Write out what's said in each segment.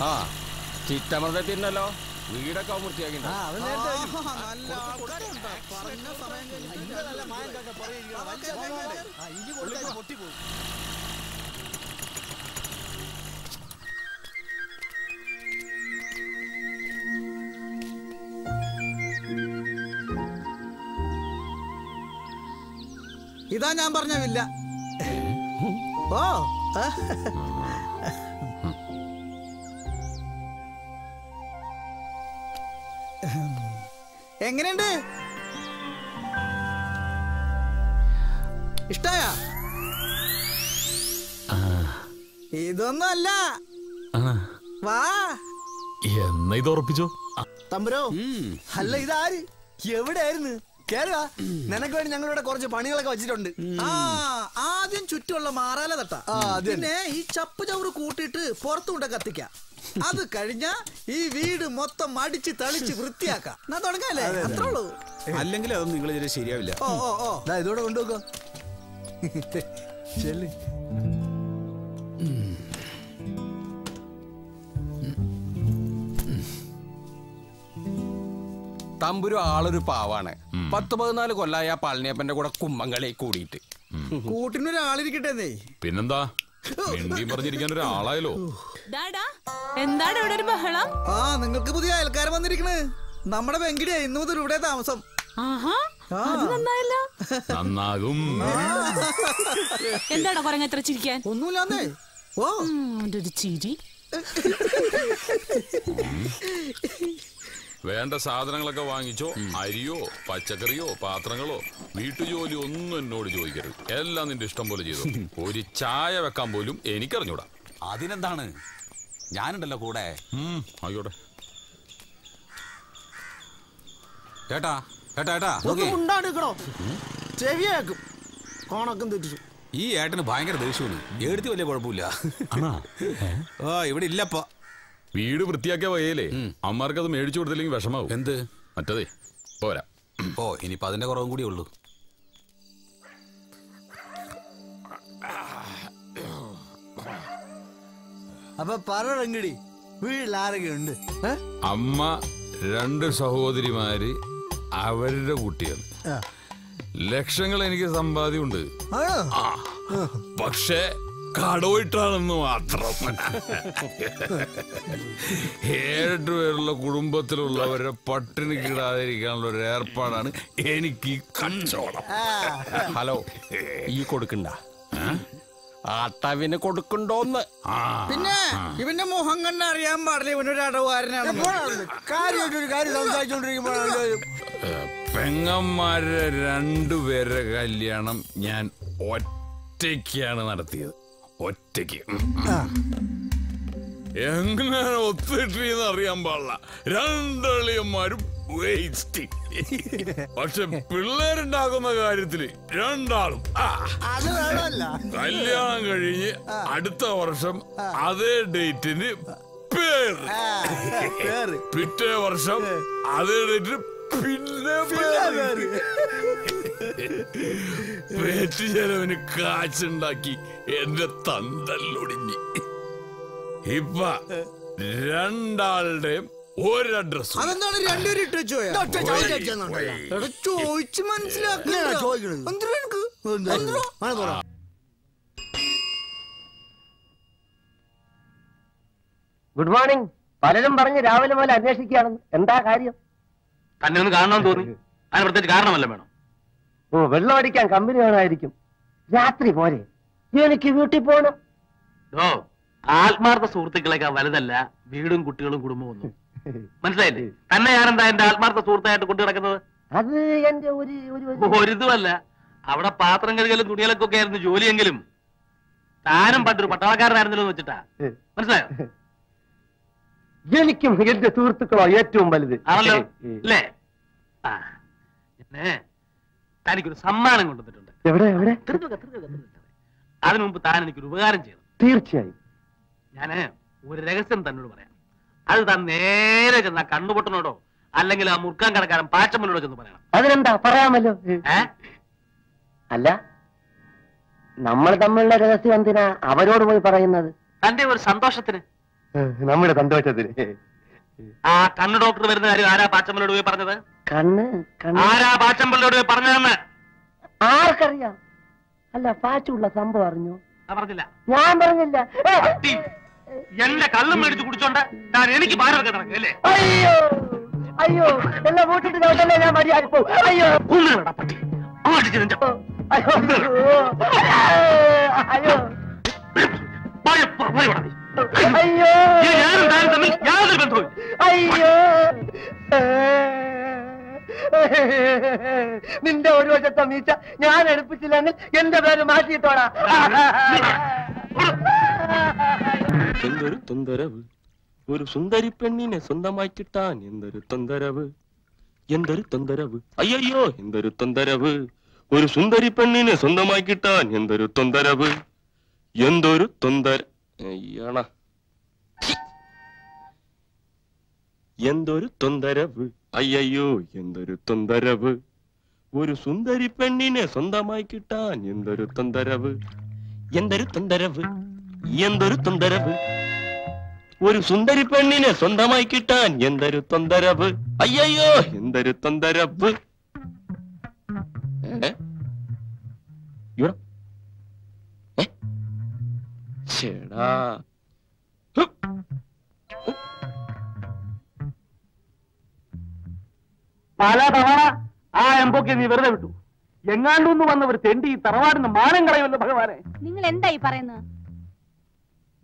ആ ചിറ്റമൃത തിന്നല്ലോ വീടൊക്കെ വൃത്തിയാക്കി ഇതാ ഞാൻ പറഞ്ഞില്ല. ഓ എങ്ങനെയുണ്ട്? ഇഷ്ടായ? ഇതൊന്നും അല്ല. വാ എന്നാ ഇത് ഉറപ്പിച്ചോ? തമ്പുരോ, അല്ല ഇതാര്? എവിടെയായിരുന്നു? കേറുക. നിനക്ക് വേണ്ടി ഞങ്ങളിവിടെ കുറച്ച് പണികളൊക്കെ വെച്ചിട്ടുണ്ട്. ആദ്യം ചുറ്റുമുള്ള മാറാല തട്ട, പിന്നെ ഈ ചപ്പ് ചവറ് കൂട്ടിയിട്ട് പുറത്തുകൊണ്ട് കത്തിക്കാം. അത് കഴിഞ്ഞ ഈ വീട് മൊത്തം അടിച്ച് തളിച്ച് വൃത്തിയാക്കാം. എന്നാ തുടങ്ങാല്ലേ? അത്രേ ഉള്ളൂ. അല്ലെങ്കിൽ അതൊന്നും നിങ്ങൾ ശരിയാവില്ല. ഓ ഓ ഓ, ഇതോടെ കൊണ്ടുപോക്കോ. ചെല്ല്. തമ്പുരു ആളൊരു പാവാണ്. 10-14 കൊല്ലായ പളനിയപ്പന്റെ കൂടെ കുമ്മങ്ങളെ കൂടിയിട്ട്. കൂട്ടിനൊരാളിരിക്കട്ടെ. പിന്നെന്താ, പറഞ്ഞിരിക്കാൻ ഒരാളായല്ലോ. എന്താണ് ഇവിടെ ഒരു ബഹളം? നിങ്ങൾക്ക് പുതിയ അയൽക്കാരൻ വന്നിരിക്കണ്. നമ്മുടെ വെങ്കിടിയാ ഇന്നു മുതൽ ഇവിടെ താമസം. നന്നാകും. എന്താടാ കുറങ്ങ എത്ര ചിരിക്കാൻ? ഒന്നുമില്ലാന്നേ. ഓ ഒരു ചിരി. വേണ്ട സാധനങ്ങളൊക്കെ വാങ്ങിച്ചോ. അരിയോ പച്ചക്കറിയോ പാത്രങ്ങളോ വീട്ടുജോലി ഒന്നും എന്നോട് ചോദിക്കരുത്. എല്ലാം നിന്റെ ഇഷ്ടം പോലെ ചെയ്തു. ഒരു ചായ വെക്കാൻ പോലും എനിക്കറിഞ്ഞൂടാ. അതിനെന്താണ്, ഞാനുണ്ടല്ലോ കൂടെ. ആയിക്കോട്ടെ. ഏട്ടാ ഏട്ടാ ഏട്ടാ ഉണ്ടാടിക്കണോ? ചെവിയാക്കും കോണക്കം തെറ്റിച്ചു. ഈ ഏട്ടന് ഭയങ്കര ദേഷ്യമാണ്. എടുത്ത് വലിയ കുഴപ്പമില്ല. ഇവിടെ ഇല്ലപ്പ. വീട് വൃത്തിയാക്കിയ വകയില്ലേ അമ്മമാർക്ക് അത് മേടിച്ചു കൊടുത്തില്ലെങ്കിൽ വിഷമാവും. എന്ത്? മറ്റതേ പോരാ. ഇനിയിപ്പോ അതിന്റെ കുറവും കൂടി ഉള്ളൂ. അപ്പൊ പറങ്ങടി, വീട്ടിൽ ആരൊക്കെ ഉണ്ട്? അമ്മ, 2 സഹോദരിമാര്, അവരുടെ കുട്ടികൾ. ലക്ഷങ്ങൾ എനിക്ക് സമ്പാദ്യമുണ്ട്. പക്ഷേ കടവിട്ടാണെന്ന് മാത്രം. 7 പേരുള്ള കുടുംബത്തിലുള്ളവരെ പട്ടിണി കിടാതിരിക്കാനുള്ള ഒരു ഏർപ്പാടാണ് എനിക്ക് ഈ കച്ചവടം. ഹലോ, ഈ കൊടുക്കണ്ട ആട്ടവിന് കൊടുക്കണ്ടോന്ന്. പിന്നെ ഇവന്റെ മുഖം കണ്ട അറിയാൻ പാടില്ല ഇവനൊരു അടവുകാരനാണ്. കാര്യമായിട്ടൊരു കാര്യം സംസാരിച്ചോണ്ടിരിക്കുമ്പോഴാണ് പെങ്ങന്മാരെ 2 പേരുടെ കല്യാണം ഞാൻ ഒറ്റയ്ക്കാണ് നടത്തിയത്. ഒറ്റയ്ക്ക്. എങ്ങനെ ഒത്തിട്ടെന്ന് അറിയാൻ പാടില്ല. 2 അളിയന്മാരും വേസ്റ്റ്. പക്ഷെ പിള്ളേരുണ്ടാക്കുന്ന കാര്യത്തില് 2 ആളും. കല്യാണം കഴിഞ്ഞ് അടുത്ത വർഷം അതേ ഡേറ്റിന് പേര്, പിറ്റേ വർഷം അതേ ഡേറ്റിന് പിന്നെ പേറ്റ് ചെലവിന് കാശുണ്ടാക്കി എന്റെ തന്തല്ലൊടിഞ്ഞ്. ഇപ്പൊ 2 ആളുടെയും ഒരു അഡ്രസ്. അതെന്താണ് 2 പേര് ഇട്ട് ചോദിച്ചു മനസ്സിലാക്കുക. Good morning. പലരും പറഞ്ഞ് രാവിലെ പോലെ അന്വേഷിക്കുകയാണെന്ന്. എന്താ കാര്യം? തന്നെ ഒന്ന് കാണണമെന്ന് തോന്നി. അതിന് പ്രത്യേകിച്ച് കാരണമല്ല വേണം. ഓ, വെള്ളം അടിക്കാൻ കമ്പനി വേണമായിരിക്കും. രാത്രി പോരെ? എനിക്ക് വീട്ടിൽ പോകണം. ആത്മാർത്ഥ സുഹൃത്തുക്കളേക്കാൾ വലുതല്ല വീടും കുട്ടികളും കുടുംബവും ഒന്നും. മനസ്സിലായില്ലേ? തന്നെ ഞാനെന്താ എന്റെ ആത്മാർത്ഥ സുഹൃത്തായിട്ട് കൊണ്ടു നടക്കുന്നത്? അത് എന്റെ ഒരിതുമല്ല. അവിടെ പാത്രം കഴുകലും തുണികലൊക്കെ ആയിരുന്നു ജോലിയെങ്കിലും താനും പണ്ടൊരു പട്ടാളക്കാരനായിരുന്നല്ലോ എന്ന് വെച്ചിട്ടാ. മനസ്സിലായോ? എനിക്കും എന്റെ സുഹൃത്തുക്കളോ ഏറ്റവും വലുത് ആണല്ലോ അല്ലേ? തനിക്കൊരു സമ്മാനം കൊണ്ടുവന്നിട്ടുണ്ട്. അതിനു മുമ്പ് താൻ എനിക്കൊരു ഉപകാരം ചെയ്യണം. തീർച്ചയായും. ഞാന് ഒരു രഹസ്യം തന്നോട് പറയാം. അത് താൻ നേരെ ചെന്ന കണ്ണുപൊട്ടനോടോ അല്ലെങ്കിൽ ആ മുറുക്കാൻ കടക്കാരൻ പാച്ചമ്മനോടോ ചെന്ന് പറയണം. അതിനെന്താ, പറയാമല്ലോ. അല്ല, നമ്മൾ തമ്മിലുള്ള രഹസ്യം എന്തിനാ അവരോട് പോയി പറയുന്നത്? തന്റെ ഒരു സന്തോഷത്തിന്. നമ്മുടെ സന്തോഷത്തിന്. ആ കണ്ണ് ഡോക്ടർ വരുന്ന കാര്യം ആരാ പാച്ചമ്പലോട് പോയി പറഞ്ഞത്? കണ്ണ് ആരാ പാച്ചമ്പലോട് പോയി പറഞ്ഞതെന്ന് ആർക്കറിയാം? അല്ല, പാച്ചുള്ള സംഭവം അറിഞ്ഞു? പറഞ്ഞില്ല. ഞാൻ പറഞ്ഞില്ല. എന്റെ കള്ളും മേടിച്ച് കുടിച്ചോണ്ട് ഞാൻ എനിക്ക് ഭാരം നടക്കല്ലേ? അയ്യോ അയ്യോ, എല്ലാം കൂട്ടിട്ട് ഞാൻ മര്യാദ പോകും. അയ്യോ പട്ടി അയ്യോ അയ്യോ അയ്യോ ഞാനും താനും തമ്മിൽ യാതൊരു ബന്ധവും. അയ്യോ, നിന്റെ ഒരു വശത്തെ മീച്ച ഞാൻ എടുപ്പിച്ചില്ലെങ്കിൽ എന്റെ പേര് മാറ്റിയിട്ടോടാ. എന്തൊരു തൊന്തരവ്, ഒരു സുന്ദരി പെണ്ണിനെ സ്വന്തമായി കിട്ടാൻ എന്തൊരു തൊന്തരവ്, എന്തൊരു തൊന്തരവ്, അയ്യോ എന്തൊരു തൊന്തരവ്, ഒരു സുന്ദരി പെണ്ണിനെ സ്വന്തമായി കിട്ടാൻ എന്തൊരു തൊന്തരവ്, എന്തൊരു തൊന്തര അയ്യണ എന്തൊരു തൊന്തരവ്, അയ്യോ എന്തൊരു തൊന്തരവ്, ഒരു സുന്ദരി പെണ്ണിനെ സ്വന്തമായി കിട്ടാൻ എന്തൊരു തൊന്തരവ്, എന്തൊരു തൊന്തരവ്, എന്തൊരു തൊന്തരവ്, ഒരു സുന്ദരി പെണ്ണിനെ സ്വന്തമായി കിട്ടാൻ എന്തൊരു തൊന്തരവ്, അയ്യോ എന്തൊരു തൊന്തരവ്. ചേടാ പല തവണ ആ എംബോക്കെ നീ വെറുതെ വിട്ടു. എങ്ങാണ്ടൊന്ന് വന്നവർ തെണ്ടി ഈ തറവാടിന് മാനം കളയുമല്ലോ ഭഗവാനെ. നിങ്ങൾ എന്തായി പറയുന്നത്?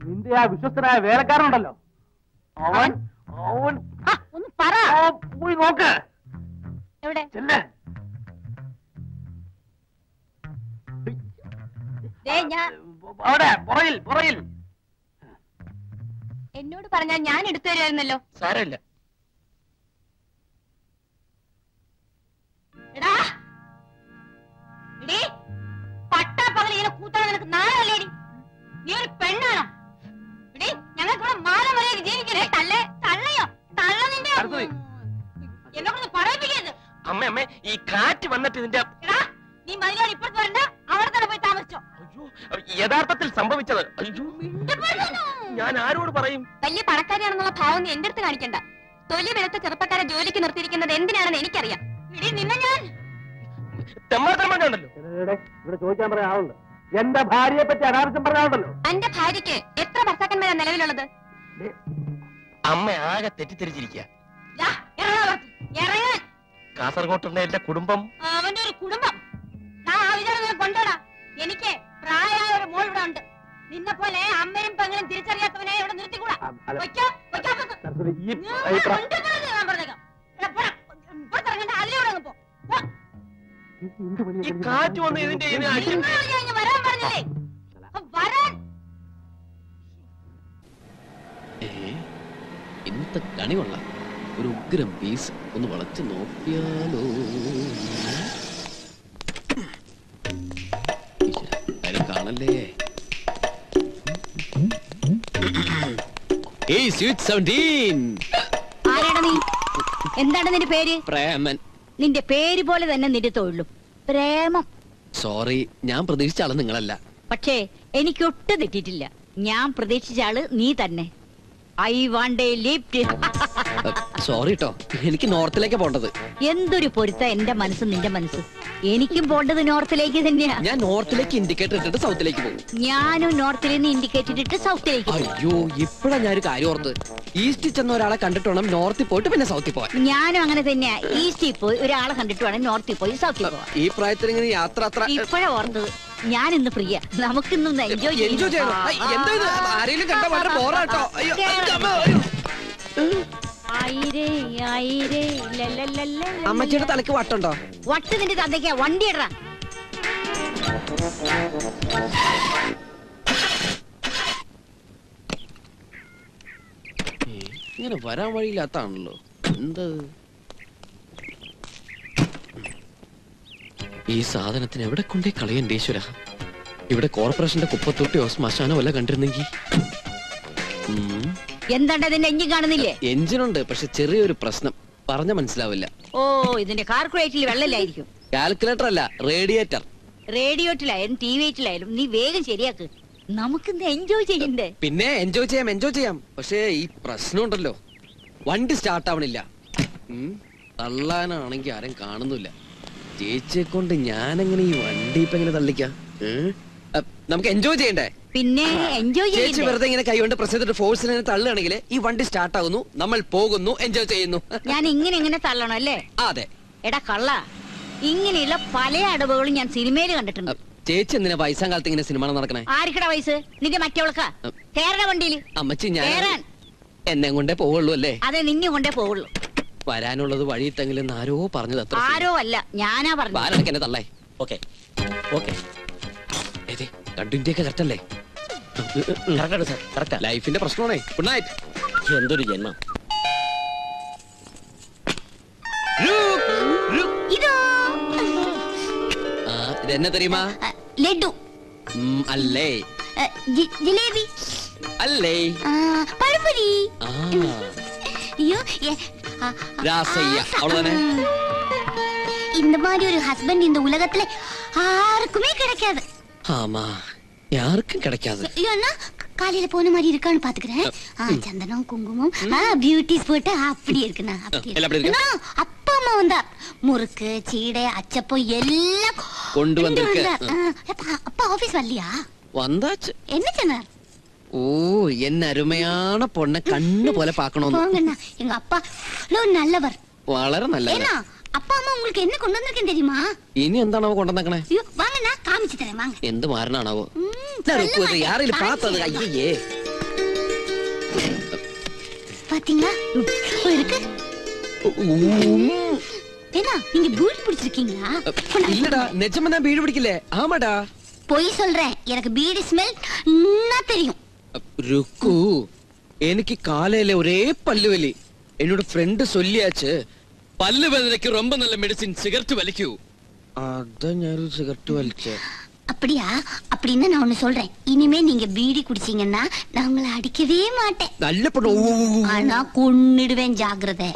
നിന്റെ ആ വിശ്വസ്തനായ വേലക്കാരനുണ്ടല്ലോ, അവൻ അവൻ ഒന്ന് പറ. പോയി നോക്ക്. എവിടെ? ചെല്ലേ. അവിടെ പുറയിൽ പുറയിൽ. എന്നോട് പറഞ്ഞാൽ ഞാൻ എടുത്തു തരുമായിരുന്നല്ലോ. സാരമില്ല. പട്ടാപ്പകൽ ഇങ്ങനെ കൂട്ടാൻ നിനക്ക് നാളല്ലേടി? നീ ഒരു പെണ്ണാണോ? ഞങ്ങൾക്ക് മാല മര്യാദ ജീവിക്കണേ. തള്ളയോ തള്ള നിന്റെ എന്നെ കൊണ്ട് പറയിപ്പിക്കരുത്. അമ്മ അമ്മേ, ഈ കാറ്റ് വന്നിട്ട് ഇതിന്റെ നീ മതിലോട് ഇപ്പുറത്ത് വരണ്ട, അവിടെ തന്നെ പോയി താമസിച്ചോ. യഥാർത്ഥത്തിൽ സംഭവിച്ചത്. അയ്യോ, ഞാൻ ആരോട് പറയും? വലിയ പണക്കാരിയാണെന്നുള്ള ഭാവം നീ എന്റെ അടുത്ത് കാണിക്കണ്ട. തൊലി വെളുത്ത ചെറുപ്പക്കാരെ ജോലിക്ക് നിർത്തിയിരിക്കുന്നത് എന്തിനാണെന്ന് എനിക്കറിയാം. നിന്നെ ഞാൻ തെമ്മാത്തമ്മണ്ടല്ലോ. ഇവിടെ ചോദിക്കാൻ പറയാൻ ആളുണ്ട്. എന്റെ ഭാര്യയെ പറ്റി അനാവശ്യം പറയാനുണ്ടല്ലോ. എന്റെ ഭാര്യക്ക് എത്ര ഭർത്താക്കന്മാരാണ് നിലവിലുള്ളത്? അമ്മ ആകെ തെറ്റിദ്ധരിച്ചിരിക്കുക. ഇറങ്ങാൻ. കാസർഗോട്ടുള്ള എന്റെ കുടുംബം. അവന്റെ ഒരു കുടുംബം ആ വിചാരം കൊണ്ടോടാ. എനിക്ക് പ്രായമായ ഒരു മോൾ ഇവിടെ ഉണ്ട്. നിന്നെ പോലെ അമ്മയും പെങ്ങളും തിരിച്ചറിയാത്തവനെ ഇവിടെ നിർത്തിക്കൂടാ. ഈ കാറ്റ് വന്ന് ഇതിന്റെ വരാൻ പറഞ്ഞില്ലേ? വരാൻ. ഇന്നത്തെ കണി കൊള്ളാം. ഒരു ഉഗ്രം പീസ് ഒന്ന് വളച്ച് നോക്കിയാലോ. കാണല്ലേ. ആരാടാ നീ? എന്താണ് നിന്റെ പേര്? പ്രേമൻ. നിന്റെ പേര് പോലെ തന്നെ നിന്റെ തൊഴിലും പ്രേമം. സോറി, ഞാൻ പ്രതീക്ഷിച്ച ആള് നിങ്ങളല്ല. പക്ഷേ എനിക്കൊട്ടും തെറ്റിയിട്ടില്ല. ഞാൻ പ്രതീക്ഷിച്ച ആള് നീ തന്നെ. I want A lift. Sorry ട്ടോ, എനിക്ക് നോർത്തിലേക്ക് പോണ്ടത്. എന്തൊരു പൊരുത്ത എന്റെ മനസ്സ് നിന്റെ മനസ്സ്. എനിക്കും പോണ്ടത് നോർത്തിലേക്ക് തന്നെയാ. ഞാൻ നോർത്തിലേക്ക് ഇൻഡിക്കേറ്റർ ഇട്ടിട്ട് സൗത്തിലേക്ക് പോകും. ഞാനും നോർത്തിൽ നിന്ന് ഇൻഡിക്കേറ്റർ ഇട്ടിട്ട് സൗത്തിലേക്ക്. അയ്യോ, ഇപ്പഴാ ഞാനൊരു കാര്യം ഓർത്ത്. ഈസ്റ്റിൽ ചെന്ന ഒരാളെ കണ്ടിട്ട് വേണം നോർത്തിൽ പോയിട്ട് പിന്നെ സൗത്തിൽ പോവാൻ. ഞാനും അങ്ങനെ തന്നെയാ. ഈസ്റ്റിൽ പോയി ഒരാളെ കണ്ടിട്ട് വേണം നോർത്തിൽ പോയി സൗത്തിൽ പോവാൻ. ഈ പ്രായത്തിൽ ഇങ്ങനെ യാത്ര അത്ര ഇപ്പഴാ ഓർത്തത്. ഞാൻ ഇന്ന് ഫ്രീയാ. നമുക്കിന്ന് എൻജോയ് ചെയ്യണം. എന്താ ഇത്? ആരെങ്കിലും കണ്ട വളരെ ബോറാട്ടോ. അമ്മച്ചിയുടെ തലക്ക് വട്ടുണ്ടോ? വട്ട് നിന്റെ തന്തയ്ക്കാ. വണ്ടി ഇടറാ. ഇങ്ങനെ വരാൻ വഴിയില്ലാത്താണല്ലോ. എന്ത് ഈ സാധനത്തിന് എവിടെ കൊണ്ടേ കളയണ്ടേ ഈശ്വര. ഇവിടെ കോർപ്പറേഷന്റെ കുപ്പത്തൊട്ടിയോ ശ്മശാനോ വല്ല കണ്ടിരുന്നെങ്കിൽ. എന്താണ്ട് അതിന്റെ എഞ്ചിൻ കാണുന്നില്ലേ? എഞ്ചിനുണ്ട്, പക്ഷെ ചെറിയൊരു പ്രശ്നം. പറഞ്ഞ മനസ്സിലാവില്ല. ഓ, ഇതിന്റെ കാൽക്കുലേറ്ററിൽ വെള്ളമില്ലായിരിക്കും. കാൽക്കുലേറ്റർ അല്ല, റേഡിയേറ്റർ. റേഡിയോട്ടിലായാലും ടി വിയിലായാലും നീ വേഗം ശരിയാക്ക്. നമുക്കിന്ന് എൻജോയ് ചെയ്യണ്ടേ? പിന്നെ എൻജോയ് ചെയ്യാം. പക്ഷേ ഈ പ്രശ്നമുണ്ടല്ലോ, വണ്ടി സ്റ്റാർട്ട് ആവണില്ല. തള്ളാനാണെങ്കിൽ ആരും കാണുന്നില്ല. ചേച്ചിയെ കൊണ്ട് ഞാനെങ്ങനെ ഈ വണ്ടി ഇപ്പൊ എങ്ങനെ തള്ളിക്കാം? നമുക്ക് എൻജോയ് ചെയ്യണ്ടേ? പിന്നെ എൻജോയ് ചേച്ചി ചെയ്യണ്ടേ? വെറുതെ ഇങ്ങനെ കൈകൊണ്ട് പ്രസ് ചെയ്തിട്ട് ഫോഴ്സിൽ തള്ളുകയാണെങ്കിൽ ഈ വണ്ടി സ്റ്റാർട്ട് ആവുന്നു, നമ്മൾ പോകുന്നു, എൻജോയ് ചെയ്യുന്നു. ഞാൻ ഇങ്ങനെ തള്ളണം അല്ലേ? അതെ. എടാ കള്ള, ഇങ്ങനെയുള്ള പല അടവുകളും ഞാൻ സിനിമയിൽ കണ്ടിട്ടുണ്ട്. ചേച്ചി എന്തിനാ വയസ്സാം കാലത്ത് ഇങ്ങനെ സിനിമ നടക്കണേ? ആർക്കടാ വയസ്സ്? നിന്റെ മറ്റവൾക്കാ? കേരള വണ്ടിയിൽ അമ്മച്ചി ഞാൻ കേറാൻ. എന്നെ കൊണ്ടേ പോവുള്ളൂ അല്ലേ? അതെ, നിന്നെ കൊണ്ടേ പോവുള്ളൂ. വരാനുള്ളത് വഴി തെങ്കിലും ആരോ പറഞ്ഞത്. അത്ര ആരോ അല്ല, ഞാനാ പറഞ്ഞു. എന്നെ തള്ളേ. ഓക്കെ കണ്ടിന്റെയൊക്കെ കറക്റ്റ് അല്ലേ? ലൈഫിന്റെ പ്രശ്നമാണേ. Good night. എന്തൊരു ജന്മം. ഇതോ ഇതെന്നെ തെരയുമാ? ലഡു അല്ലേ? ജിലേബി അല്ലേ? പഴംപൊരി. ஐயோ ராசையா அவ்வளவுதானே. இந்த மாதிரி ஒரு ஹஸ்பண்ட் இந்த உலகத்துல யாருக்குமே கிடைக்காது. ஆமா, யாருக்கும் கிடைக்காது. ஏன்னா காலையில போன மாதிரி இருக்கான்னு பாத்துக்கிறேன். சந்தனம் குங்குமம் பியூட்டி ஸ்பாட் அப்படி இருக்குண்ணா. அப்பா அம்மா வந்தா முறுக்கு சீடை அச்சப்பம் எல்லாம் கொண்டு வந்திருக்க. அப்பா ஆபீஸ் வரலையா? வந்தாச்சு. என்ன சொன்னார்? ஓ, என்ன அருமையான பொண்ணை கண்ணு போல பாக்கணும். எங்க அப்பா நல்லவர். വളരെ നല്ലവർ. அப்பா அம்மா உங்களுக்கு என்ன கொண்டு வந்திருக்கேன் தெரியுமா? ഇനി എന്താണാവോ കൊണ്ടുവന്നേക്കണേ? வாங்கண்ணா, காமிச்சு தரேன் வாங்க. എന്ത് മാറണാണാവോ? யாரையும் பார்த்தது? ஐயே, பாத்தீங்களா இருக்கு. ஏன்னா நீங்க பீடி பிடிச்சிருக்கீங்களா? இல்லடா, நிஜமா நான் பீடி பிடிக்கல. ஆமாடா, பொய் சொல்றேன். எனக்கு பீடி ஸ்மெல் தெரியும். ருக்கு, എനിക്ക് കാലയിലെ ഒരേ പല്ലുവലി. എന്നോട് ഫ്രണ്ട് ചൊല്ലിയാച്ച് പല്ല് വേദനയ്ക്ക് ரொம்ப നല്ല മെഡിസിൻ സിഗരറ്റ് വലിക്കൂ. അതാ ഞാൻ സിഗരറ്റ് വലിച്ചേ. அப்படியா? அப்படின்னா நான் ஒண்ணு சொல்றேன். இனிமே நீங்க பீடி குடிச்சீங்கன்னா நான் உங்களை அடிக்கவே மாட்டேன். நல்ல பொண்ணு. ஆனா கொன்னிடுவேன், ஜாக்கிரதை.